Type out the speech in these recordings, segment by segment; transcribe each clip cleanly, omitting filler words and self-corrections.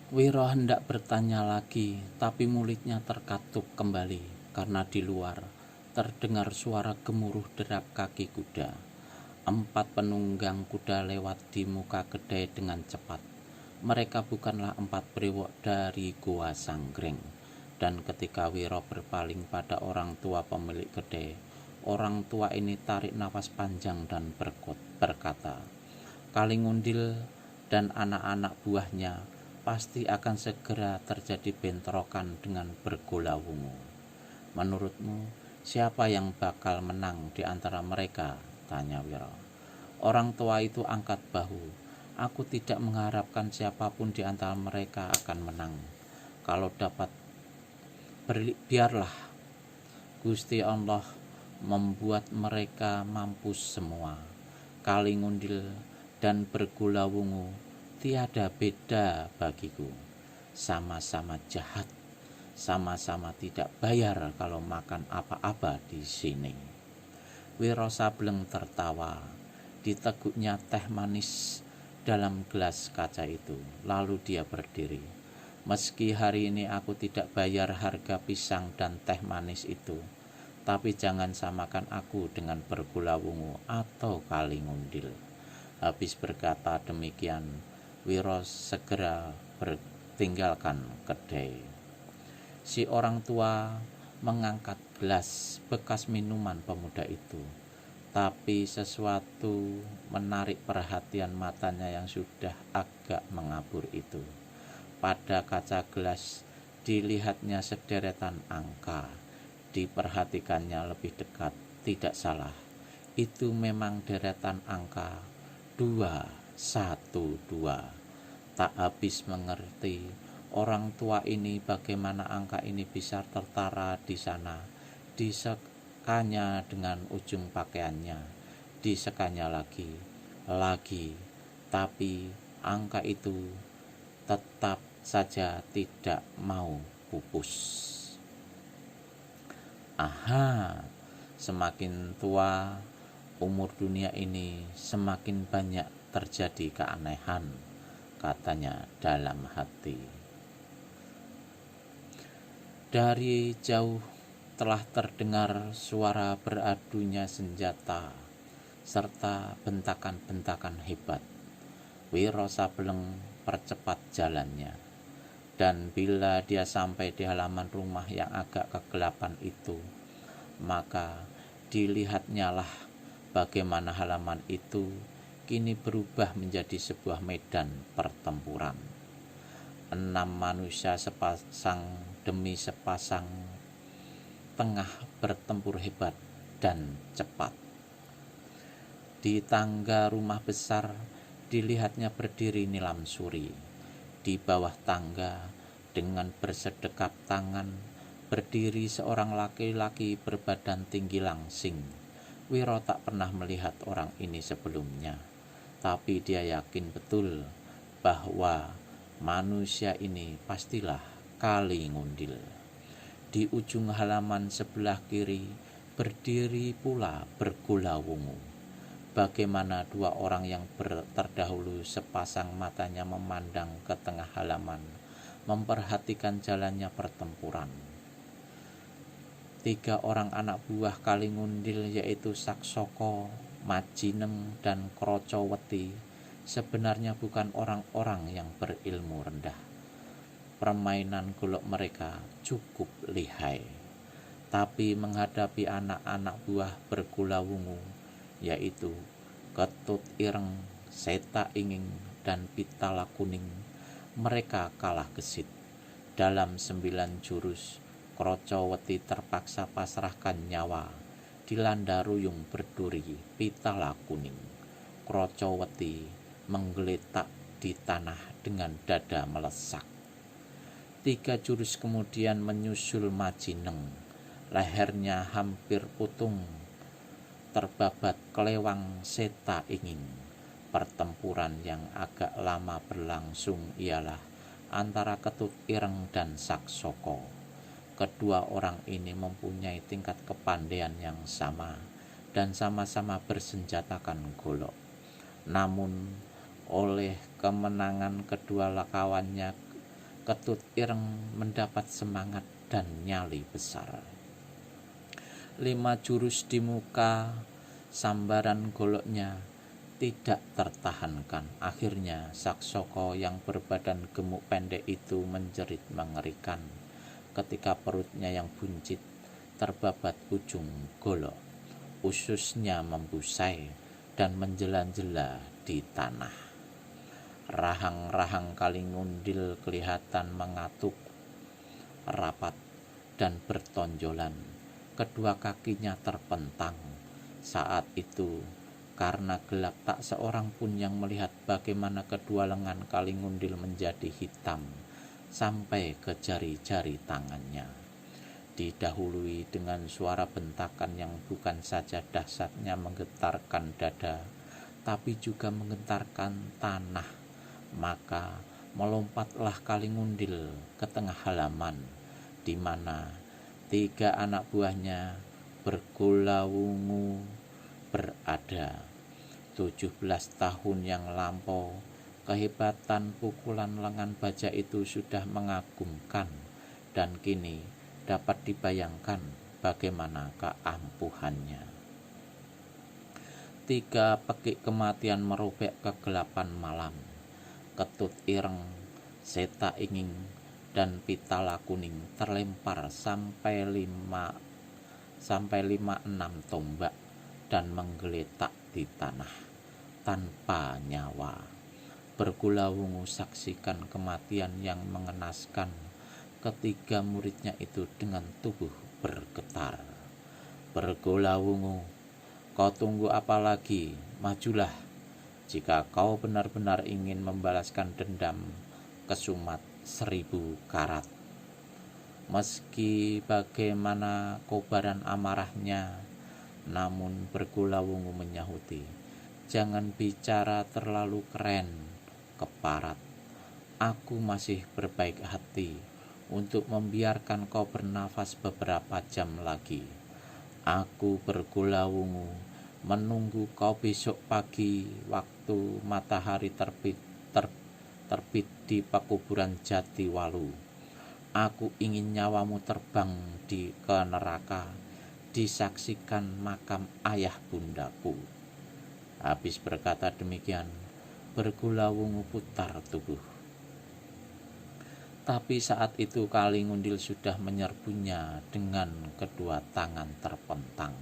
Wiro hendak bertanya lagi, tapi mulutnya terkatup kembali karena di luar terdengar suara gemuruh derap kaki kuda. 4 penunggang kuda lewat di muka kedai dengan cepat. Mereka bukanlah 4 brewok dari Goa Sanggreng. Dan ketika Wiro berpaling pada orang tua pemilik kedai, orang tua ini tarik nafas panjang dan berkata, Kalingundil dan anak-anak buahnya pasti akan segera terjadi bentrokan dengan Bergolawungu. Menurutmu, siapa yang bakal menang di antara mereka? Tanya Wiro. Orang tua itu angkat bahu. Aku tidak mengharapkan siapapun di antara mereka akan menang. Kalau dapat, biarlah Gusti Allah membuat mereka mampus semua. Kalingundil dan Bergolawungu tiada beda bagiku. Sama-sama jahat, sama-sama tidak bayar kalau makan apa-apa di sini. Wiro Sableng tertawa. Diteguknya teh manis dalam gelas kaca itu. Lalu dia berdiri. Meski hari ini aku tidak bayar harga pisang dan teh manis itu, tapi jangan samakan aku dengan Bergolawungu atau Kalingundil. Habis berkata demikian, Wiro segera bertinggalkan kedai. Si orang tua mengangkat gelas bekas minuman pemuda itu, tapi sesuatu menarik perhatian matanya yang sudah agak mengabur itu. Pada kaca gelas dilihatnya sederetan angka. Diperhatikannya lebih dekat, tidak salah. Itu memang deretan angka 212. Tak habis mengerti orang tua ini bagaimana angka ini bisa tertara di sana. Disekanya dengan ujung pakaiannya, disekanya lagi, tapi angka itu tetap saja tidak mau pupus. Aha, semakin tua umur dunia ini semakin banyak terjadi keanehan, katanya dalam hati. Dari jauh telah terdengar suara beradunya senjata serta bentakan-bentakan hebat. Wiro Sableng percepat jalannya, dan bila dia sampai di halaman rumah yang agak kegelapan itu, maka dilihatnyalah bagaimana halaman itu kini berubah menjadi sebuah medan pertempuran. 6 manusia sepasang demi sepasang tengah bertempur hebat dan cepat. Di tangga rumah besar dilihatnya berdiri Nilam Suri. Di bawah tangga dengan bersedekap tangan berdiri seorang laki-laki berbadan tinggi langsing. Wiro tak pernah melihat orang ini sebelumnya, tapi dia yakin betul bahwa manusia ini pastilah Kalingundil. Di ujung halaman sebelah kiri berdiri pula Bergolawungu. Bagaimana 2 orang yang terdahulu sepasang matanya memandang ke tengah halaman, memperhatikan jalannya pertempuran. 3 orang anak buah Kalingundil, yaitu Saksoko, Majineng, dan Krocoweti, sebenarnya bukan orang-orang yang berilmu rendah. Permainan golok mereka cukup lihai, tapi menghadapi anak-anak buah Bergolawungu, yaitu Ketut Ireng, Seta Inging, dan Pitala Kuning, mereka kalah gesit. Dalam 9 jurus, Krocoweti terpaksa pasrahkan nyawa, dilanda ruyung berduri Pitala Kuning. Krocoweti menggeletak di tanah dengan dada melesak. 3 jurus kemudian menyusul Majineng. Lehernya hampir putung, terbabat kelewang Seta Inging. Pertempuran yang agak lama berlangsung ialah antara Ketut Ireng dan Saksoko. Kedua orang ini mempunyai tingkat kepandaian yang sama dan sama-sama bersenjatakan golok. Namun oleh kemenangan kedua kawannya Ketut Ireng mendapat semangat dan nyali besar. 5 jurus di muka, sambaran goloknya tidak tertahankan. Akhirnya Saksoko yang berbadan gemuk pendek itu menjerit mengerikan ketika perutnya yang buncit terbabat ujung golok. Ususnya membusai dan menjela-jela di tanah. Rahang-rahang Kalingundil kelihatan mengatuk rapat dan bertonjolan. Kedua kakinya terpentang. Saat itu, karena gelap, tak seorang pun yang melihat bagaimana kedua lengan Kalingundil menjadi hitam sampai ke jari-jari tangannya. Didahului dengan suara bentakan yang bukan saja dahsyatnya menggetarkan dada, tapi juga menggetarkan tanah. Maka melompatlah Kalingundil ke tengah halaman, di mana 3 anak buahnya bergulawungu berada. 17 tahun yang lampau, kehebatan pukulan lengan baja itu sudah mengagumkan, dan kini dapat dibayangkan bagaimana keampuhannya. 3 pekik kematian merobek kegelapan malam. Ketut Ireng, Seta Inging, dan Pitala Kuning terlempar sampai 5-6 tombak dan menggeletak di tanah tanpa nyawa. Bergulawungu saksikan kematian yang mengenaskan ketiga muridnya itu dengan tubuh bergetar. Bergulawungu, kau tunggu apa lagi? Majulah, jika kau benar-benar ingin membalaskan dendam kesumat 1000 karat. Meski bagaimana kobaran amarahnya, namun Bergulawungu menyahuti, jangan bicara terlalu keren, keparat. Aku masih berbaik hati untuk membiarkan kau bernafas beberapa jam lagi. Aku Bergulawungu menunggu kau besok pagi waktu matahari terbit di pekuburan Jatiwalu. Aku ingin nyawamu terbang ke neraka, disaksikan makam ayah bundaku. Habis berkata demikian, Bergulawungu putar tubuh. Tapi saat itu Kalingundil sudah menyerbunya dengan kedua tangan terpentang.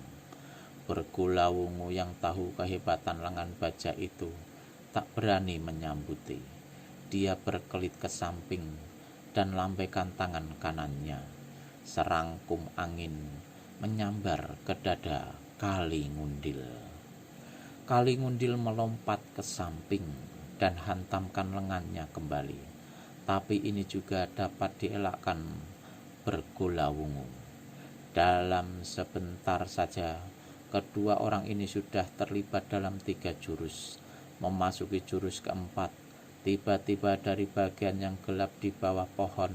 Bergulawungu yang tahu kehebatan lengan baja itu tak berani menyambuti. Dia berkelit ke samping dan lambaikan tangan kanannya. Serangkum angin menyambar ke dada Kalingundil. Kalingundil melompat ke samping dan hantamkan lengannya kembali. Tapi ini juga dapat dielakkan Bergulawungu. Dalam sebentar saja, kedua orang ini sudah terlibat dalam 3 jurus. Memasuki jurus keempat, tiba-tiba dari bagian yang gelap di bawah pohon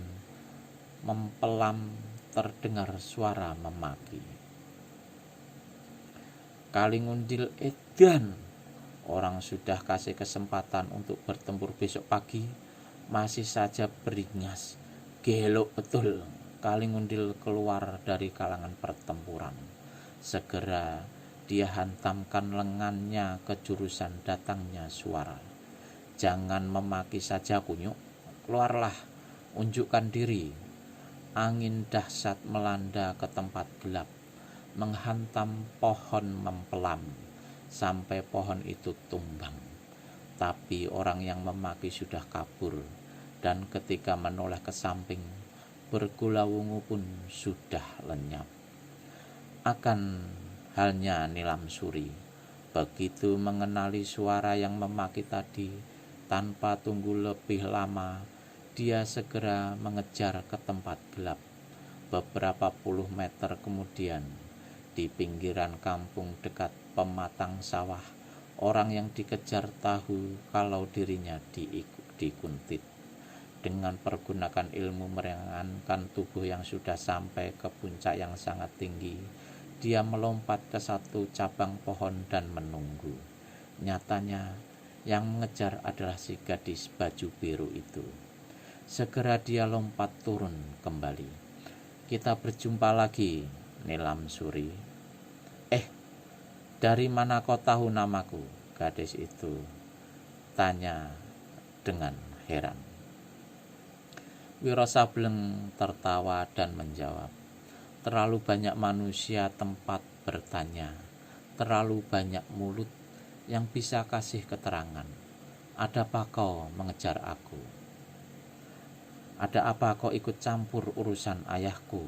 mempelam terdengar suara memaki. Kalingundil edan, orang sudah kasih kesempatan untuk bertempur besok pagi, masih saja beringas. Gelok betul. Kalingundil keluar dari kalangan pertempuran. Segera dia hantamkan lengannya ke jurusan datangnya suara. Jangan memaki saja, kunyuk. Keluarlah, unjukkan diri. Angin dahsyat melanda ke tempat gelap, menghantam pohon mempelam sampai pohon itu tumbang. Tapi orang yang memaki sudah kabur, dan ketika menoleh ke samping, Bergulawungu pun sudah lenyap. Akan halnya Nilam Suri, begitu mengenali suara yang memaki tadi, tanpa tunggu lebih lama, dia segera mengejar ke tempat gelap. Beberapa puluh meter kemudian, di pinggiran kampung dekat pematang sawah, orang yang dikejar tahu kalau dirinya dikuntit. Dengan pergunakan ilmu meringankan tubuh yang sudah sampai ke puncak yang sangat tinggi, dia melompat ke satu cabang pohon dan menunggu. Nyatanya, yang mengejar adalah si gadis baju biru itu. Segera dia lompat turun kembali. Kita berjumpa lagi, Nilam Suri. Dari mana kau tahu namaku? Gadis itu tanya dengan heran. Wiro Sableng tertawa dan menjawab, terlalu banyak manusia tempat bertanya, terlalu banyak mulut yang bisa kasih keterangan. Adapa kau mengejar aku? Ada apa kau ikut campur urusan ayahku?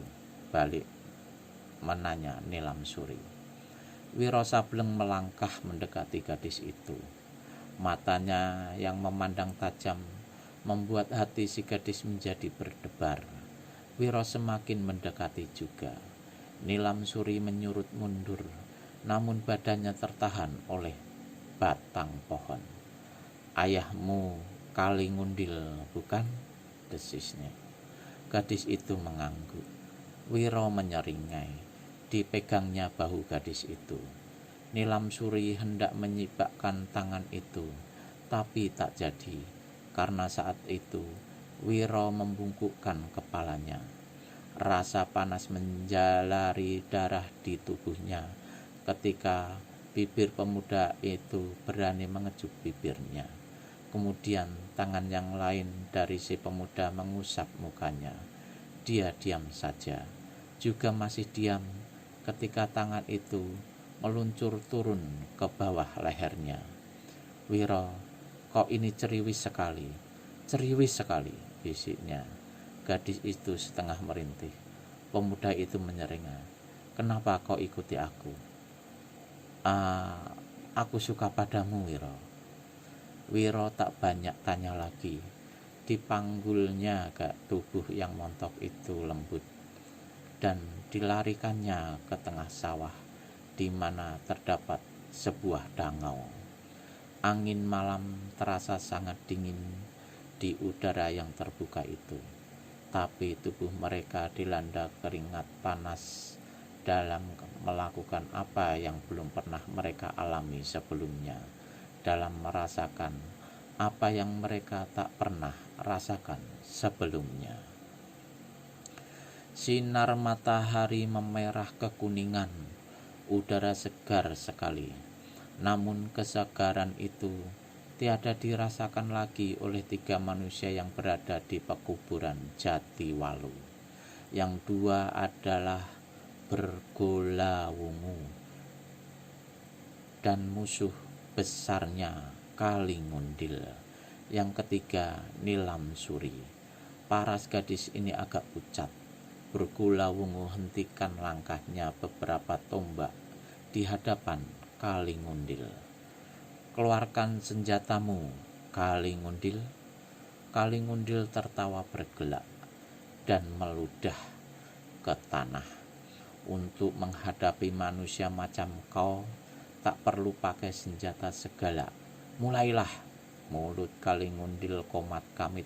Balik menanya Nilam Suri. Wiro Sableng melangkah mendekati gadis itu. Matanya yang memandang tajam membuat hati si gadis menjadi berdebar. Wiro semakin mendekati juga. Nilam Suri menyurut mundur, namun badannya tertahan oleh batang pohon. Ayahmu Kali Ngundil, bukan? Desisnya. Gadis itu mengangguk. Wiro menyeringai. Dipegangnya bahu gadis itu. Nilam Suri hendak menyibakkan tangan itu, tapi tak jadi, karena saat itu Wiro membungkukkan kepalanya. Rasa panas menjalari darah di tubuhnya ketika bibir pemuda itu berani mengejuk bibirnya. Kemudian tangan yang lain dari si pemuda mengusap mukanya. Dia diam saja, juga masih diam ketika tangan itu meluncur turun ke bawah lehernya. Wiro, kau ini ceriwis sekali, bisiknya. Gadis itu setengah merintih. Pemuda itu menyeringai. Kenapa kau ikuti aku? Aku suka padamu, Wiro. Wiro tak banyak tanya lagi. Dipanggulnya tubuh yang montok itu lembut dan dilarikannya ke tengah sawah di mana terdapat sebuah dangau. Angin malam terasa sangat dingin di udara yang terbuka itu, tapi tubuh mereka dilanda keringat panas dalam melakukan apa yang belum pernah mereka alami sebelumnya, dalam merasakan apa yang mereka tak pernah rasakan sebelumnya. Sinar matahari memerah kekuningan, udara segar sekali. Namun kesegaran itu tiada dirasakan lagi oleh 3 manusia yang berada di pekuburan Jatiwalu. Yang 2 adalah Bergolawungu dan musuh besarnya Kali Ngundil. Yang ketiga Nilam Suri. Paras gadis ini agak pucat. Bergolawungu hentikan langkahnya beberapa tombak di hadapan Kali Ngundil. Keluarkan senjatamu, Kali Ngundil. Kali Ngundil tertawa bergelak dan meludah ke tanah. Untuk menghadapi manusia macam kau, tak perlu pakai senjata segala. Mulailah. Mulut Kali Ngundil komat kamit,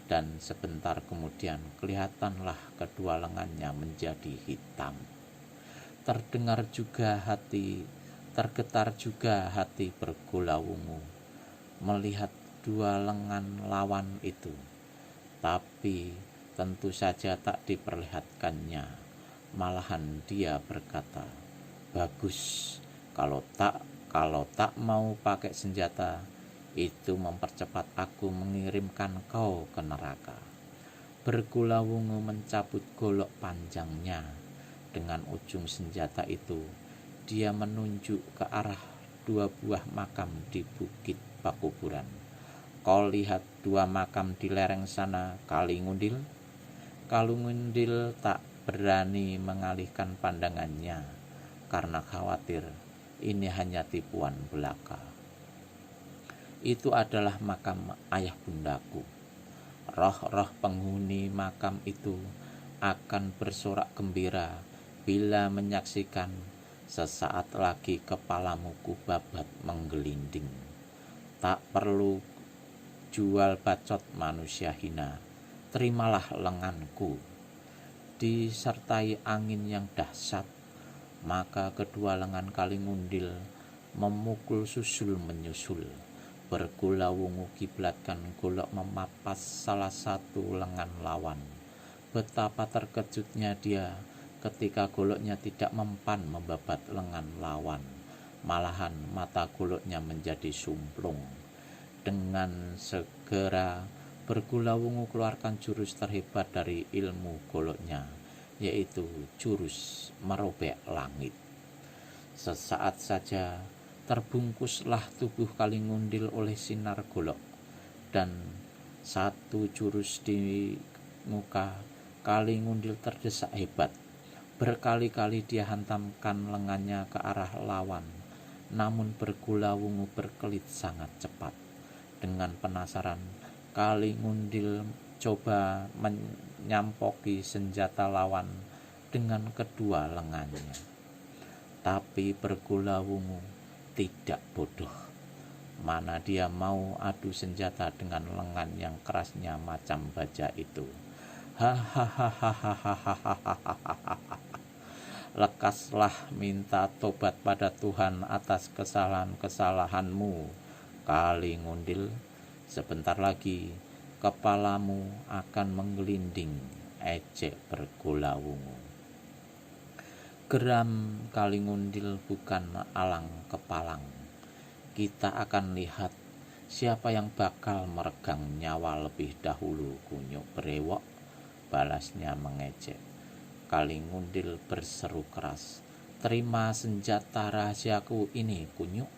dan sebentar kemudian kelihatanlah kedua lengannya menjadi hitam. Tergetar juga hati Bergolawungu melihat 2 lengan lawan itu, tapi tentu saja tak diperlihatkannya. Malahan dia berkata, bagus, kalau tak mau pakai senjata, itu mempercepat aku mengirimkan kau ke neraka. Bergolawungu mencabut golok panjangnya. Dengan ujung senjata itu, dia menunjuk ke arah 2 buah makam di bukit Pakuburan. Kau lihat 2 makam di lereng sana, Kali Ngundil? Kali Ngundil tak berani mengalihkan pandangannya karena khawatir ini hanya tipuan belaka. Itu adalah makam ayah bundaku. Roh-roh penghuni makam itu akan bersorak gembira bila menyaksikan sesaat lagi kepalamu kubabat menggelinding. Tak perlu jual bacot manusia hina. Terimalah lenganku. Disertai angin yang dahsyat, maka kedua lengan Kali Ngundil memukul susul menyusul. Bergulawungu kiblatkan golok memapas salah satu lengan lawan. Betapa terkejutnya dia ketika goloknya tidak mempan membabat lengan lawan. Malahan mata goloknya menjadi sumplung. Dengan segera Bergulawungu keluarkan jurus terhebat dari ilmu goloknya, yaitu jurus merobek langit. Sesaat saja terbungkuslah tubuh Kalingundil oleh sinar golok, dan satu jurus di muka Kalingundil terdesak hebat. Berkali-kali dia hantamkan lengannya ke arah lawan, namun Bergulawungu berkelit sangat cepat. Dengan penasaran, Kalingundil coba menyampoki senjata lawan dengan kedua lengannya. Tapi Bergulawungu tidak bodoh. Mana dia mau adu senjata dengan lengan yang kerasnya macam baja itu. Lekaslah minta tobat pada Tuhan atas kesalahan-kesalahanmu, Kalingundil. Sebentar lagi kepalamu akan menggelinding, ejek Bergulawungu. Geram Kalingundil bukan alang kepalang. Kita akan lihat siapa yang bakal meregang nyawa lebih dahulu, kunyuk brewok, balasnya mengejek. Kalingundil berseru keras, terima senjata rahasiaku ini, kunyuk.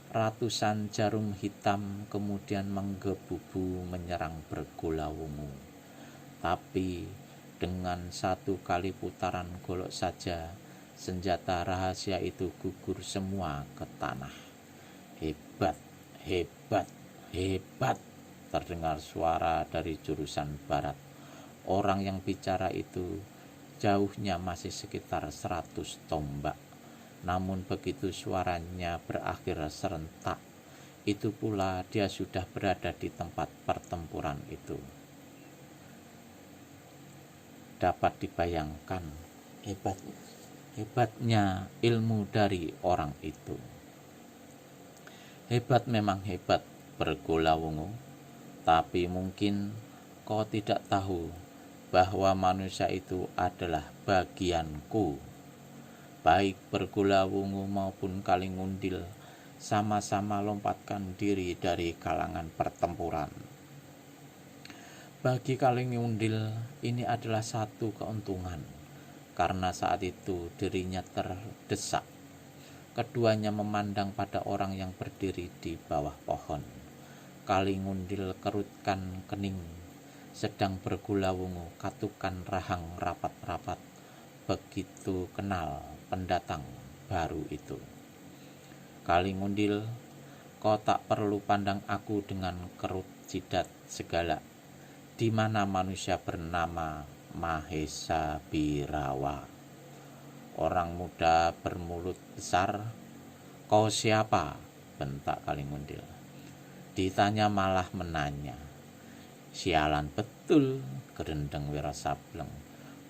Ratusan jarum hitam kemudian menggebubu menyerang Bergulawungu. Tapi dengan satu kali putaran golok saja, senjata rahasia itu gugur semua ke tanah. Hebat, hebat, hebat, terdengar suara dari jurusan barat. Orang yang bicara itu jauhnya masih sekitar 100 tombak. Namun begitu suaranya berakhir serentak, itu pula dia sudah berada di tempat pertempuran itu. Dapat dibayangkan hebatnya ilmu dari orang itu. Hebat memang hebat, Bergulawungu, tapi mungkin kau tidak tahu bahwa manusia itu adalah bagianku. Baik Bergulawungu maupun Kalingundil sama-sama lompatkan diri dari kalangan pertempuran. Bagi Kalingundil ini adalah satu keuntungan, karena saat itu dirinya terdesak. Keduanya memandang pada orang yang berdiri di bawah pohon. Kalingundil kerutkan kening, sedang Bergulawungu katukan rahang rapat-rapat. Begitu kenal pendatang baru itu. Kalingundil, kau tak perlu pandang aku dengan kerut jidat segala. Di mana manusia bernama Mahesa Birawa? Orang muda bermulut besar. Kau siapa? Bentak Kalingundil. Ditanya malah menanya. Sialan betul, gerendeng Wiro Sableng.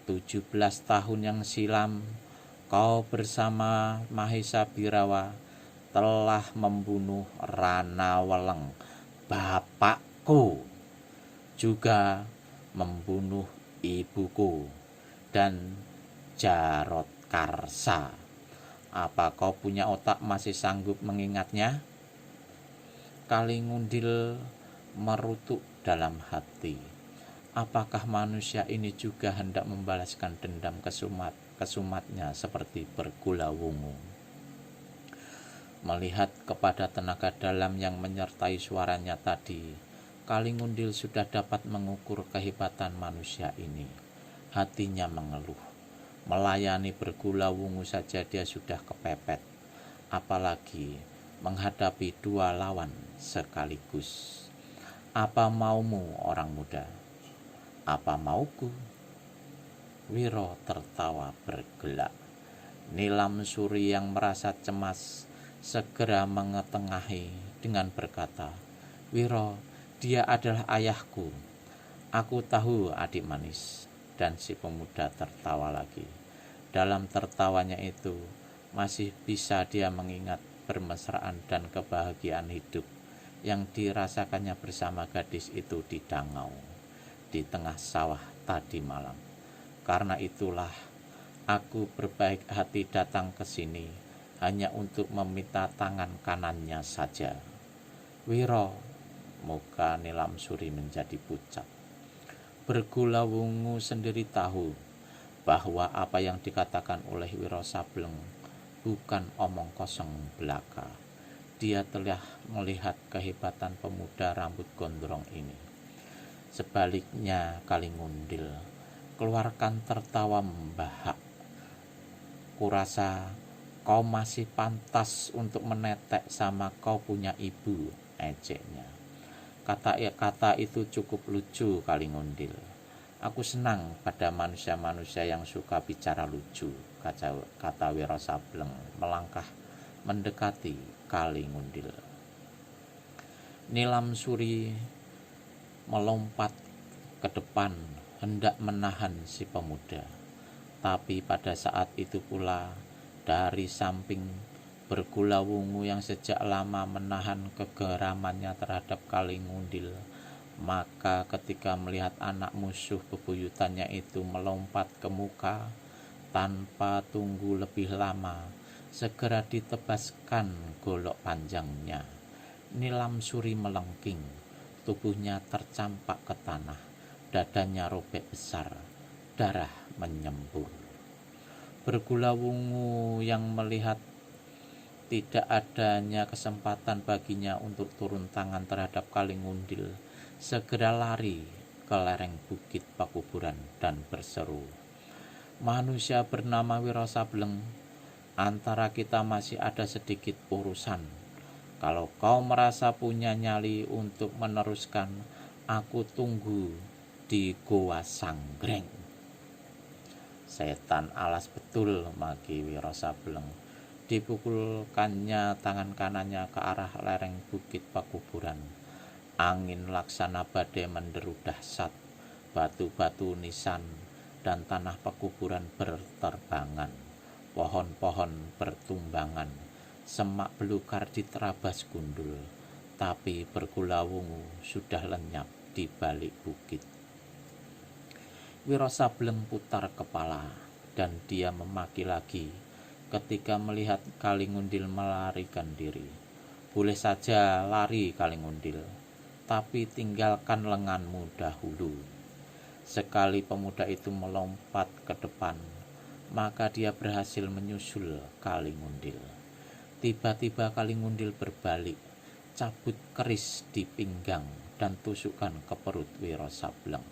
17 tahun yang silam kau bersama Mahesa Birawa telah membunuh Ranaweleng, bapakku, juga membunuh ibuku dan Jarotkarsa. Apa kau punya otak masih sanggup mengingatnya? Kalingundil merutuk dalam hati. Apakah manusia ini juga hendak membalaskan dendam kesumatnya seperti Bergulawungu? Melihat kepada tenaga dalam yang menyertai suaranya tadi, Kalingundil sudah dapat mengukur kehebatan manusia ini. Hatinya mengeluh. Melayani Bergulawungu saja dia sudah kepepet, apalagi menghadapi dua lawan sekaligus. Apa maumu, orang muda? Apa mauku? Wiro tertawa bergelak. Nilam Suri yang merasa cemas segera mengetengahi dengan berkata, Wiro, dia adalah ayahku. Aku tahu, adik manis. Dan si pemuda tertawa lagi. Dalam tertawanya itu masih bisa dia mengingat kebermesraan dan kebahagiaan hidup yang dirasakannya bersama gadis itu di Dangau, di tengah sawah tadi malam. Karena itulah aku berbaik hati datang ke sini hanya untuk meminta tangan kanannya saja. Wiro, muka Nilamsuri menjadi pucat. Bergulawungu sendiri tahu bahwa apa yang dikatakan oleh Wiro Sableng bukan omong kosong belaka. Dia telah melihat kehebatan pemuda rambut gondrong ini. Sebaliknya Kalingundil, keluarkan tertawa membahak. Kurasa kau masih pantas untuk menetek sama kau punya ibu, ejeknya. Kata-kata itu cukup lucu, Kalingundil. Aku senang pada manusia-manusia yang suka bicara lucu, kata Wiro Sableng melangkah mendekati Kalingundil. Nilamsuri melompat ke depan hendak menahan si pemuda. Tapi pada saat itu pula dari samping Bergulawungu yang sejak lama menahan kegeramannya terhadap Kalingundil, maka ketika melihat anak musuh bebuyutannya itu melompat ke muka, tanpa tunggu lebih lama, segera ditebaskan golok panjangnya. Nilamsuri melengking, tubuhnya tercampak ke tanah, dadanya robek besar, darah menyembur. Bergulawungu yang melihat tidak adanya kesempatan baginya untuk turun tangan terhadap Kalingundil, segera lari ke lereng bukit Pakuburan dan berseru, "Manusia bernama Wiro Sableng, antara kita masih ada sedikit urusan. Kalau kau merasa punya nyali untuk meneruskan, aku tunggu di Goa Sanggreng." Setan alas betul, maki Wiro Sableng. Dipukulkannya tangan kanannya ke arah lereng bukit Pakuburan. Angin laksana badai menderu dahsyat, batu-batu nisan dan tanah pekuburan berterbangan, pohon-pohon bertumbangan, semak belukar diterabas gundul, tapi Bergulawungu sudah lenyap di balik bukit. Wiro Sableng putar kepala dan dia memaki lagi ketika melihat Kalingundil melarikan diri. "Boleh saja lari, Kalingundil, tapi tinggalkan lenganmu dahulu." Sekali pemuda itu melompat ke depan, maka dia berhasil menyusul Kalingundil. Tiba-tiba Kalingundil berbalik, cabut keris di pinggang dan tusukkan ke perut Wiro Sableng.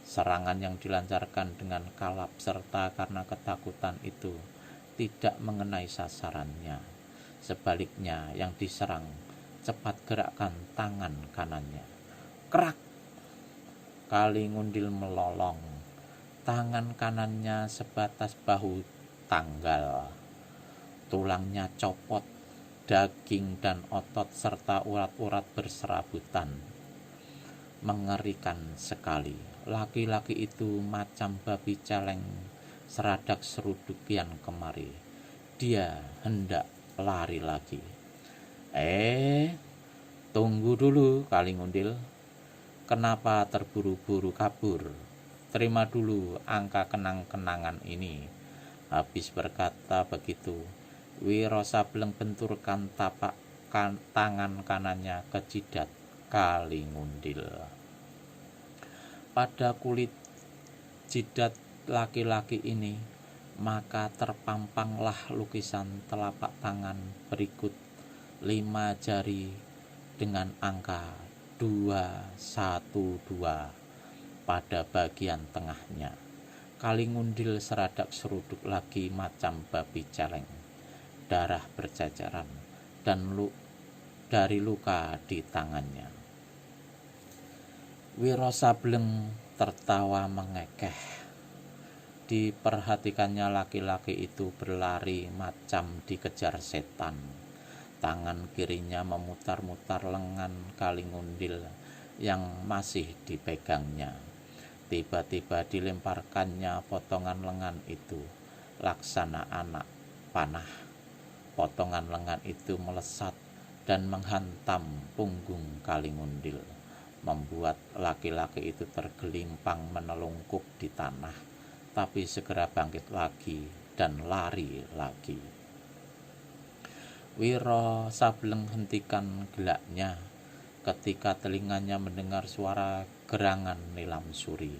Serangan yang dilancarkan dengan kalap serta karena ketakutan itu tidak mengenai sasarannya. Sebaliknya yang diserang cepat gerakkan tangan kanannya. Kerak! Kalingundil melolong. Tangan kanannya sebatas bahu tanggal. Tulangnya copot, daging dan otot serta urat-urat berserabutan. Mengerikan sekali. Laki-laki itu macam babi celeng seradak seruduk kian kemari. Dia hendak lari lagi. Tunggu dulu, Kalingundil. Kenapa terburu-buru kabur? Terima dulu angka kenang-kenangan ini. Habis berkata begitu, Wiro Sableng benturkan tangan kanannya ke jidat Kalingundil. Pada kulit jidat laki-laki ini, maka terpampanglah lukisan telapak tangan berikut 5 jari dengan angka 212 pada bagian tengahnya. Kalingundil seradak seruduk lagi macam babi celeng. Darah berceceran dan dari luka di tangannya. Wiro Sableng tertawa mengekeh. Diperhatikannya laki-laki itu berlari macam dikejar setan. Tangan kirinya memutar-mutar lengan Kalingundil yang masih dipegangnya. Tiba-tiba dilemparkannya potongan lengan itu laksana anak panah. Potongan lengan itu melesat dan menghantam punggung Kalingundil, membuat laki-laki itu tergelimpang menelungkup di tanah, tapi segera bangkit lagi dan lari lagi. Wiro Sableng hentikan gelaknya ketika telinganya mendengar suara gerangan Nilam Suri.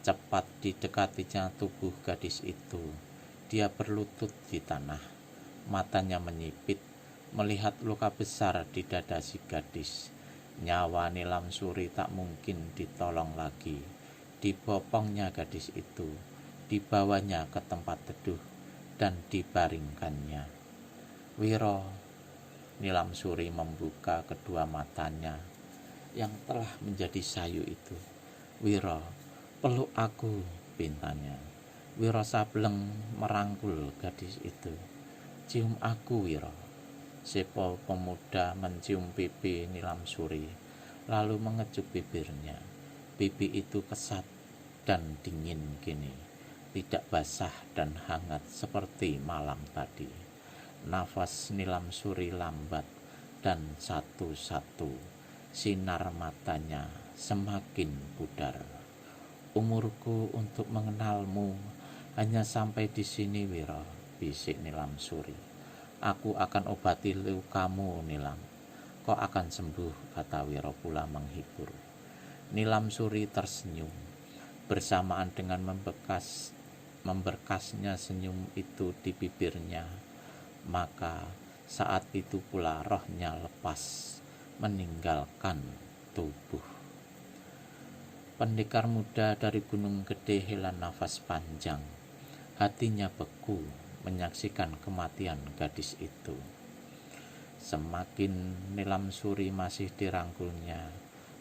Cepat didekatinya tubuh gadis itu. Dia berlutut di tanah. Matanya menyipit melihat luka besar di dada si gadis. Nyawa Nilam Suri tak mungkin ditolong lagi. Dibopongnya gadis itu, dibawanya ke tempat teduh dan dibaringkannya. Wiro Nilam Suri membuka kedua matanya yang telah menjadi sayu itu. Wiro, peluk aku, pintanya. Wiro Sableng merangkul gadis itu. Cium aku, Wiro. Sepo pemuda mencium pipi Nilam Suri, lalu mengecup bibirnya. Pipi itu kesat dan dingin kini, tidak basah dan hangat seperti malam tadi. Nafas Nilam Suri lambat dan satu-satu sinar matanya semakin pudar. Umurku untuk mengenalmu hanya sampai di sini, Wiro, bisik Nilam Suri. Aku akan obati lukamu, Nilam. Kau akan sembuh, kata Wiro pula menghibur. Nilam Suri tersenyum. Bersamaan dengan memberkasnya senyum itu di bibirnya, maka saat itu pula rohnya lepas meninggalkan tubuh. Pendekar muda dari Gunung Gede hela nafas panjang. Hatinya beku menyaksikan kematian gadis itu. Semakin Nilam Suri masih dirangkulnya,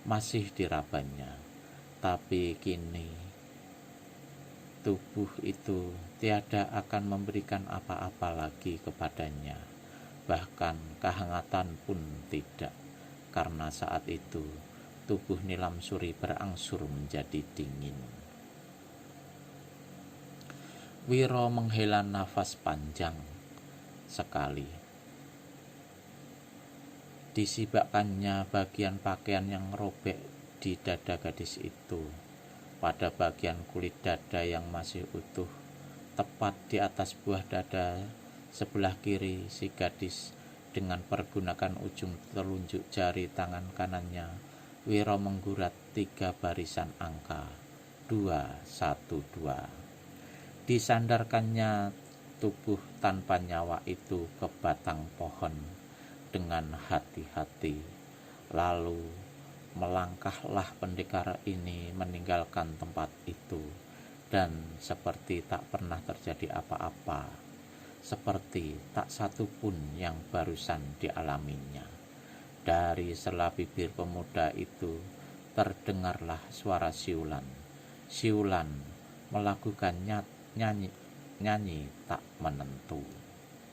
masih dirabanya, tapi kini tubuh itu tiada akan memberikan apa-apa lagi kepadanya, bahkan kehangatan pun tidak, karena saat itu tubuh Nilam Suri berangsur menjadi dingin. Wiro menghela nafas panjang sekali. Disibakkannya bagian pakaian yang robek di dada gadis itu. Pada bagian kulit dada yang masih utuh, tepat di atas buah dada sebelah kiri si gadis, dengan pergunakan ujung telunjuk jari tangan kanannya, Wiro menggurat 3 barisan angka 212. Disandarkannya tubuh tanpa nyawa itu ke batang pohon dengan hati-hati. Lalu melangkahlah pendekar ini meninggalkan tempat itu, dan seperti tak pernah terjadi apa-apa, seperti tak satu pun yang barusan dialaminya. Dari sela bibir pemuda itu terdengarlah suara siulan. Siulan melakukan nyanyi tak menentu.